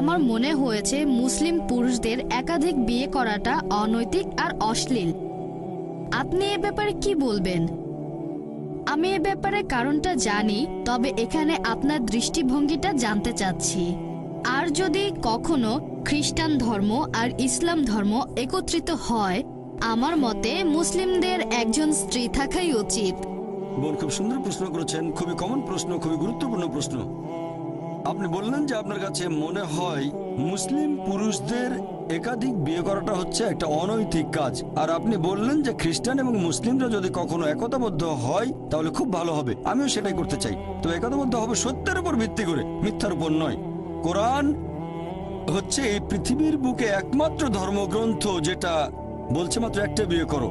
আমার মনে হয়েছে মুসলিম পুরুষদের একাধিক বিয়ে করাটা অনৈতিক আর অশ্লীল। আপনি এ ব্যাপারে কি বলবেন? আমি এ ব্যাপারে কারণটা জানি, তবে এখানে আপনার দৃষ্টিভঙ্গিটা জানতে চাচ্ছি। আর যদি কখনো খ্রিস্টান ধর্ম আর ইসলাম ধর্ম একত্রিত হয়, আমার মতে মুসলিমদের একজন স্ত্রী থাকাই উচিত। বোন, খুব সুন্দর প্রশ্ন করেছেন, খুবই কমন প্রশ্ন, খুবই গুরুত্বপূর্ণ প্রশ্ন। আপনি বললেন যে আপনার কাছে মনে হয় মুসলিম পুরুষদের একাধিক বিয়ে করাটা হচ্ছে একটা অনৈতিক কাজ, আর আপনি বললেন যে খ্রিস্টান এবং মুসলিমরা যদি কখনো একতাবদ্ধ হয় তাহলে খুব ভালো হবে। আমিও সেটাই করতে চাই। তো একতাবদ্ধ হবে সত্যের উপর ভিত্তি করে, মিথ্যার উপর নয়। কোরআন হচ্ছে এই পৃথিবীর বুকে একমাত্র ধর্মগ্রন্থ যেটা বলছে মাত্র একটা বিয়ে করো।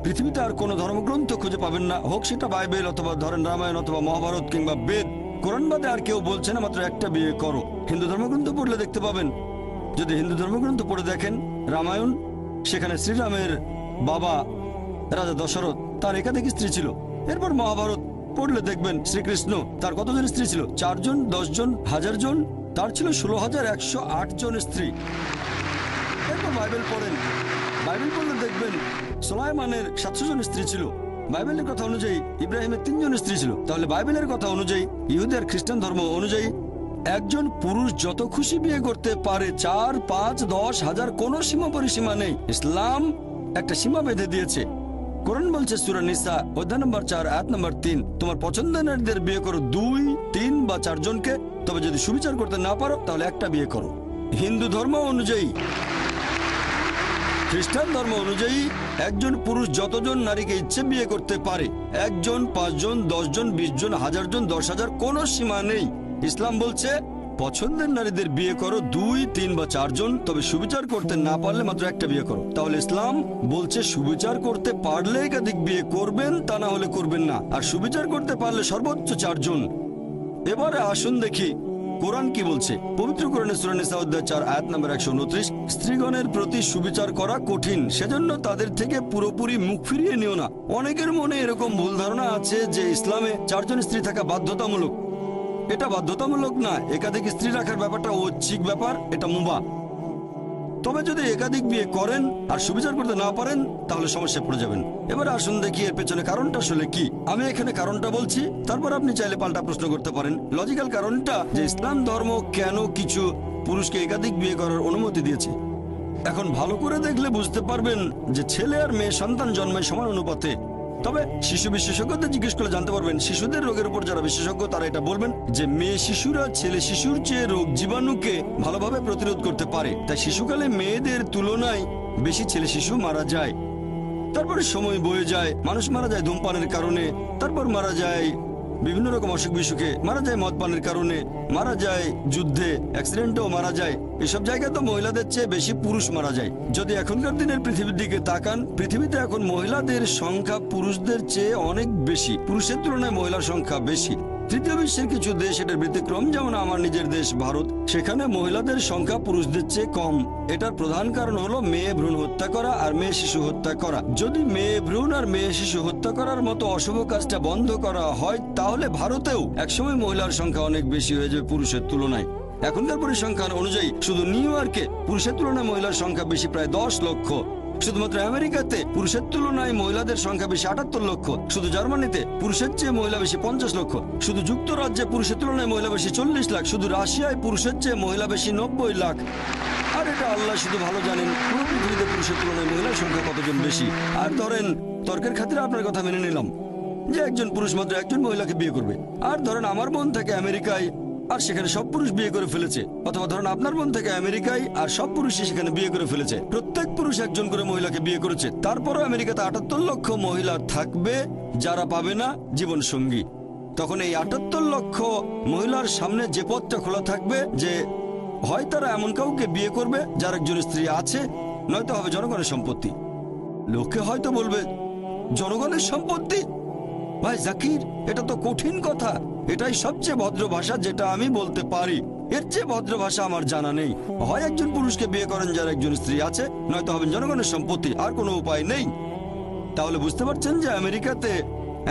পৃথিবীতে আর কোনো ধর্মগ্রন্থ খুঁজে পাবেন না, হোক সেটা বাইবেল অথবা ধরেন রামায়ণ অথবা মহাভারত কিংবা বেদ, কোরআন বাদে আর কেউ বলছে না মাত্র একটা বিয়ে করো। হিন্দু ধর্মগ্রন্থ পড়লে দেখতে পাবেন, যদি হিন্দু ধর্মগ্রন্থ পড়ে দেখেন রামায়ণ, সেখানে শ্রীরামের বাবা রাজা দশরথ, তার একাধিক স্ত্রী ছিল। এরপর মহাভারত পড়লে দেখবেন শ্রীকৃষ্ণ, তার কতজন স্ত্রী ছিল? 4 জন, 10 জন, 1000 জন, তার ছিল 16,108 জন স্ত্রী। এরপর বাইবেল পড়েন, বাইবেল পড়লে দেখবেন সুলাইমানের 700 জন স্ত্রী ছিল। বাইবেলের কথা অনুযায়ী ইব্রাহিমের 3 জন স্ত্রী ছিল। তাহলে বাইবেলের কথা অনুযায়ী, ইহুদি আর খ্রিস্টান ধর্ম অনুযায়ী একজন পুরুষ যত খুশি বিয়ে করতে পারে, 4, 5, 10, 1000, কোনো সীমা পরিসীমা নেই। ইসলাম একটা সীমা বেঁধে দিয়েছে। কোরআন বলছে সূরা নিসা অধ্যায় নম্বর 4 আয়াত নম্বর 3, তোমার পছন্দের নারীদের বিয়ে করো 2, 3 বা 4 জনকে, তবে যদি সুবিচার করতে না পারো তাহলে একটা বিয়ে করো। হিন্দু ধর্ম অনুযায়ী, খ্রিস্টান ধর্ম অনুযায়ী একজন পুরুষ যতজন নারীকে ইচ্ছে বিয়ে করতে পারে, 1 জন, 5 জন, 10 জন, 20 জন, 1000 জন, 10,000, কোনো সীমা নেই। ইসলাম বলছে পছন্দের নারীদের বিয়ে করো 2, 3 বা 4 জন, তবে সুবিচার করতে না পারলে মাত্র একটা বিয়ে করো। তাহলে ইসলাম বলছে সুবিচার করতে পারলে একাধিক বিয়ে করবেন, তা না হলে করবেন না, আর সুবিচার করতে পারলে সর্বোচ্চ 4 জন। এবারে আসুন দেখি কোরআন কি বলছে। পবিত্র কোরআনে সূরা নিসা অধ্যায় 4 আয়াত নম্বর 129, স্ত্রীগণের প্রতি সুবিচার করা কঠিন, সেজন্য তাদের থেকে পুরোপুরি মুখ ফিরিয়ে নিও না। অনেকের মনে এরকম ভুল ধারণা আছে যে ইসলামে 4 জন স্ত্রী থাকা বাধ্যতামূলক। এটা বাধ্যতামূলক না, একাধিক স্ত্রী রাখার ব্যাপারটা ঐচ্ছিক ব্যাপার, এটা মুবাহ। তবে যদি একাধিক বিয়ে করেন আর সুবিচার করতে না পারেন তাহলে সমস্যায় পড়ে যাবেন। এবার আসুন দেখি এর পেছনে কারণটা আসলে কি। আমি এখানে কারণটা বলছি, তারপর আপনি চাইলে পাল্টা প্রশ্ন করতে পারেন। লজিক্যাল কারণটা যে ইসলাম ধর্ম কেন কিছু পুরুষকে একাধিক বিয়ে করার অনুমতি দিয়েছে। এখন ভালো করে দেখলে বুঝতে পারবেন যে ছেলে আর মেয়ে সন্তান জন্মায় সমান অনুপাতে। তবে শিশু বিশেষজ্ঞদের জিজ্ঞেস করে জানতে পারবেন, শিশুদের রোগের উপর যারা বিশেষজ্ঞ তারা এটা বলবেন যে মেয়ে শিশুরা ছেলে শিশুর চেয়ে রোগ জীবাণুকে ভালোভাবে প্রতিরোধ করতে পারে, তাই শিশুকালে মেয়েদের তুলনায় বেশি ছেলে শিশু মারা যায়। তারপরে সময় বয়ে যায়, মানুষ মারা যায় ধূমপানের কারণে, তারপর মারা যায় বিভিন্ন রকম অসুখ বিসুখে, মারা যায় মদ পানের কারণে, মারা যায় যুদ্ধে, অ্যাক্সিডেন্টেও মারা যায়। এসব জায়গায় তো মহিলাদের চেয়ে বেশি পুরুষ মারা যায়। যদি এখনকার দিনের পৃথিবীর দিকে তাকান, পৃথিবীতে এখন মহিলাদের সংখ্যা পুরুষদের চেয়ে অনেক বেশি, পুরুষের তুলনায় মহিলার সংখ্যা বেশি। তৃতীয় বিশ্বের কিছু দেশ এটার ব্যতিক্রম, যেমন আমার নিজের দেশ ভারত, সেখানে মহিলাদের সংখ্যা পুরুষদের চেয়ে কম। এটার প্রধান কারণ হলো মেয়ে ভ্রূণ হত্যা করা আর মেয়ে শিশু হত্যা করা। যদি মেয়ে ভ্রূণ আর মেয়ে শিশু হত্যা করার মতো অশুভ কাজটা বন্ধ করা হয় তাহলে ভারতেও একসময় মহিলার সংখ্যা অনেক বেশি হয়ে যাবে পুরুষের তুলনায়। এখনকার পরিসংখ্যান অনুযায়ী শুধু নিউ ইয়র্কে পুরুষের তুলনায় মহিলার সংখ্যা বেশি প্রায় 10 লক্ষ। শুধুমাত্র আমেরিকাতে পুরুষের তুলনায় মহিলাদের সংখ্যা বেশি 78 লক্ষ। শুধু জার্মানিতে পুরুষের চেয়ে মহিলা বেশি 50 লক্ষ। শুধু যুক্তরাজ্যে পুরুষের তুলনায় মহিলা বেশি 40 লাখ। শুধু রাশিয়ায় পুরুষের চেয়ে মহিলা বেশি 90 লাখ। আর এটা আল্লাহ শুধু ভালো জানেন পুরো পৃথিবীতে পুরুষের তুলনায় মহিলার সংখ্যা কতজন বেশি। আর ধরেন তর্কের খাতিরে আপনার কথা মেনে নিলাম যে একজন পুরুষ মাত্র একজন মহিলাকে বিয়ে করবে। আর ধরেন আমার বোন থাকে আমেরিকায় আর সেখানে সব পুরুষ বিয়ে করে ফেলেছে, অথবা ধরেন আপনার বোন থেকে আমেরিকায় আর সব পুরুষই সেখানে বিয়ে করে ফেলেছে। প্রত্যেক পুরুষ একজন করে মহিলাকে বিয়ে করেছে। তারপরও আমেরিকাতে 78 লক্ষ মহিলা থাকবে যারা পাবে না জীবন সঙ্গী। তখন এই 78 লক্ষ মহিলার সামনে যে পথটা খোলা থাকবে যে হয় তারা এমন কাউকে বিয়ে করবে যার একজন স্ত্রী আছে, নয়তো হবে জনগণের সম্পত্তি। লোকে হয়তো বলবে জনগণের সম্পত্তি? ভাই জাকির, এটা তো কঠিন কথা। এটাই সবচেয়ে ভদ্র ভাষা যেটা আমি বলতে পারি। এর চেয়ে ভদ্র ভাষা আমার জানা নেই। হয় একজন পুরুষকে বিয়ে করেন যার একজন স্ত্রী আছে, নয়তো হবেন জনগণের সম্পত্তি, আর কোনো উপায় নেই। তাহলে বুঝতে পারছেন যে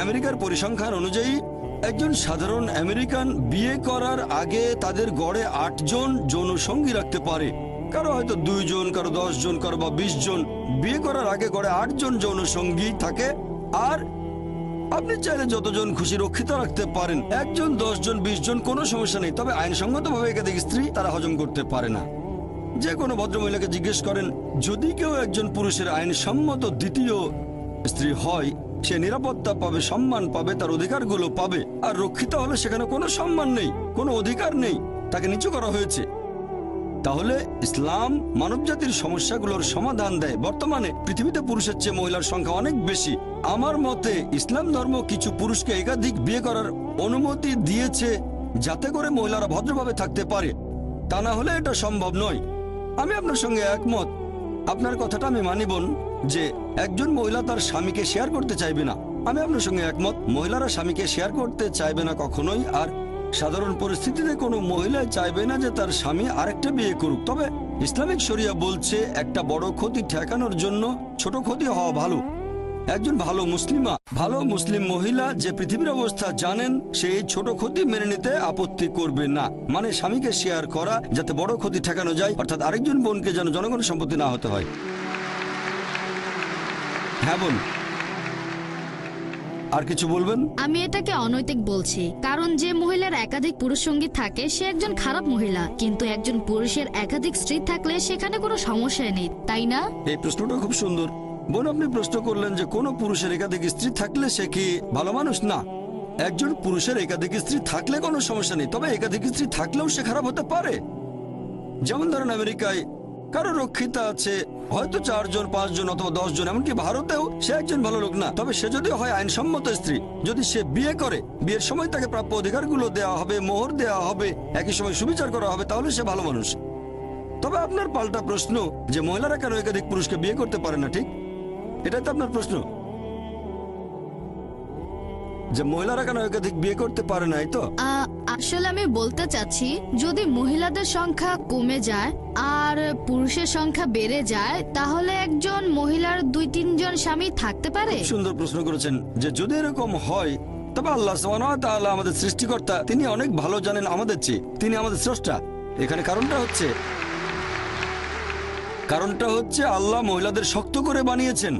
আমেরিকার পরিসংখ্যান অনুযায়ী একজন সাধারণ আমেরিকান বিয়ে করার আগে তাদের গড়ে 8 জন যৌন সঙ্গী রাখতে পারে। কারো হয়তো 2 জন, কারো 10 জন, কারো বা 20 জন। বিয়ে করার আগে গড়ে 8 জন যৌন সঙ্গী থাকে। আর আপনি চাইলে যতজন খুশি রক্ষিত রাখতে পারেন, 1 জন, 10 জন, 20 জন, কোনো সমস্যা নেই। তবে আইনসঙ্গতভাবে একাধিক স্ত্রী তারা হজম করতে পারে না। যে কোনো ভদ্রমহিলাকে জিজ্ঞেস করেন, যদি কেউ একজন পুরুষের আইনসম্মত দ্বিতীয় স্ত্রী হয়, সে নিরাপত্তা পাবে, সম্মান পাবে, তার অধিকারগুলো পাবে। আর রক্ষিত হলে সেখানে কোনো সম্মান নেই, কোনো অধিকার নেই, তাকে নিচু করা হয়েছে। তাহলে ইসলাম মানবজাতির সমস্যাগুলোর সমাধান দেয়। বর্তমানে পৃথিবীতে পুরুষের চেয়ে মহিলার সংখ্যা অনেক বেশি। আমার মতে ইসলাম ধর্ম কিছু পুরুষকে একাধিক বিয়ে করার অনুমতি দিয়েছে, যাতে করে মহিলারা ভদ্রভাবে থাকতে পারে। তা না হলে এটা সম্ভব নয়। আমি আপনার সঙ্গে একমত। আপনার কথাটা আমি মানিব যে একজন মহিলা তার স্বামীকে শেয়ার করতে চাইবে না। আমি আপনার সঙ্গে একমত, মহিলারা স্বামীকে শেয়ার করতে চাইবে না কখনোই। আর সাধারণ পরিস্থিতিতে কোনো মহিলাই চাইবে না যে তার স্বামী আরেকটা বিয়ে করুক। তবে ইসলামিক শরিয়া বলছে একটা বড় ক্ষতি ঠেকানোর জন্য ছোট ক্ষতি হওয়া ভালো। একজন ভালো মুসলিম মহিলা যে পৃথিবীর অবস্থা জানেন, সে এই ছোট ক্ষতি মেনে নিতে আপত্তি করবে না। মানে স্বামীকে শেয়ার করা, যাতে বড় ক্ষতি ঠেকানো যায়, অর্থাৎ আরেকজন বোনকে যেন জনগণের সম্পত্তি না হতে হয়। হ্যাঁ বোন, আর কিছু বলবেন? আমি এটাকে অনৈতিক বলছি, কারণ যে মহিলার একাধিক পুরুষ সঙ্গী থাকে সে একজন খারাপ মহিলা, কিন্তু একজন পুরুষের একাধিক স্ত্রী থাকলে সেখানে কোনো সমস্যা নেই, তাই না? এই প্রশ্নটা খুব সুন্দর বোন। আপনি প্রশ্ন করলেন যে কোনো পুরুষের একাধিক স্ত্রী থাকলে সে কি ভালো মানুষ? না, একজন পুরুষের একাধিক স্ত্রী থাকলে কোনো সমস্যা নেই, তবে একাধিক স্ত্রী থাকলেও সে খারাপ হতে পারে। যেমন ধরেন আমেরিকায় কারো রক্ষিতা আছে, হয়তো 4 জন, 5 জন অথবা 10 জন। এমনকি ভারতেও সে একজন ভালো লোক না, তবে সে যদি হয় আইনসম্মত স্ত্রী, যদি সে বিয়ে করে, বিয়ের সময় তাকে প্রাপ্য অধিকারগুলো দেওয়া হবে, মোহর দেওয়া হবে, একই সময় সুবিচার করা হবে, তাহলে সে ভালো মানুষ। তবে আপনার পাল্টা প্রশ্ন যে মহিলারা কেন একাধিক পুরুষকে বিয়ে করতে পারে না, ঠিক এটাই তো আপনার প্রশ্ন, যে মহিলারা কেন একাধিক বিয়ে করতে পারে না, এই তো? আসলে আমি বলতে চাচ্ছি, যদি মহিলাদের সংখ্যা কমে যায় আর পুরুষের সংখ্যা বেড়ে যায়, তাহলে একজন মহিলার 2-3 জন স্বামী থাকতে পারে। সুন্দর প্রশ্ন করেছেন যে যদি এরকম হয়, তবে আল্লাহ সুবহানাহু ওয়া তাআলা আমাদের সৃষ্টিকর্তা, তিনি অনেক ভালো জানেন আমাদের চেয়ে, তিনি আমাদের স্রষ্টা। এখানে কারণটা হচ্ছে আল্লাহ মহিলাদের শক্ত করে বানিয়েছেন।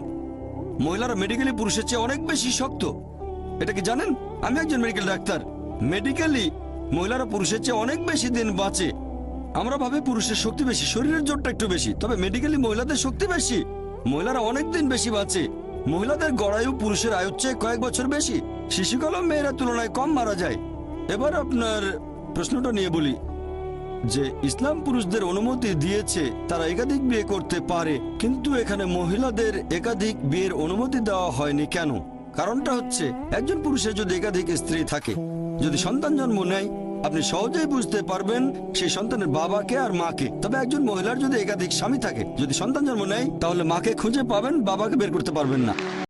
মহিলারা মেডিকেলি পুরুষের চেয়ে অনেক বেশি শক্ত। এটা কি জানেন? আমি একজন মেডিকেল ডাক্তার। মেডিকেলি মহিলারা পুরুষের চেয়ে অনেক বেশি দিন বাঁচে। আমরা ভাবি পুরুষের শক্তি বেশি, শরীরের জোরটা একটু বেশি, তবে মেডিকেলি মহিলাদের শক্তি বেশি। মহিলারা অনেক দিন বেশি বাঁচে। মহিলাদের গড়ায়ু পুরুষের আয়ুর চেয়ে কয়েক বছর বেশি। শিশুকালেও মেয়েরা তুলনায় কম মারা যায়। এবার আপনার প্রশ্নটা নিয়ে বলি যে ইসলাম পুরুষদের অনুমতি দিয়েছে তারা একাধিক বিয়ে করতে পারে, কিন্তু এখানে মহিলাদের একাধিক বিয়ের অনুমতি দেওয়া হয়নি কেন? কারণটা হচ্ছে একজন পুরুষের যদি একাধিক স্ত্রী থাকে, যদি সন্তান জন্ম নেয়, আপনি সহজেই বুঝতে পারবেন সেই সন্তানের বাবাকে আর মাকে। তবে একজন মহিলার যদি একাধিক স্বামী থাকে, যদি সন্তান জন্ম নেয়, তাহলে মাকে খুঁজে পাবেন, বাবাকে বের করতে পারবেন না।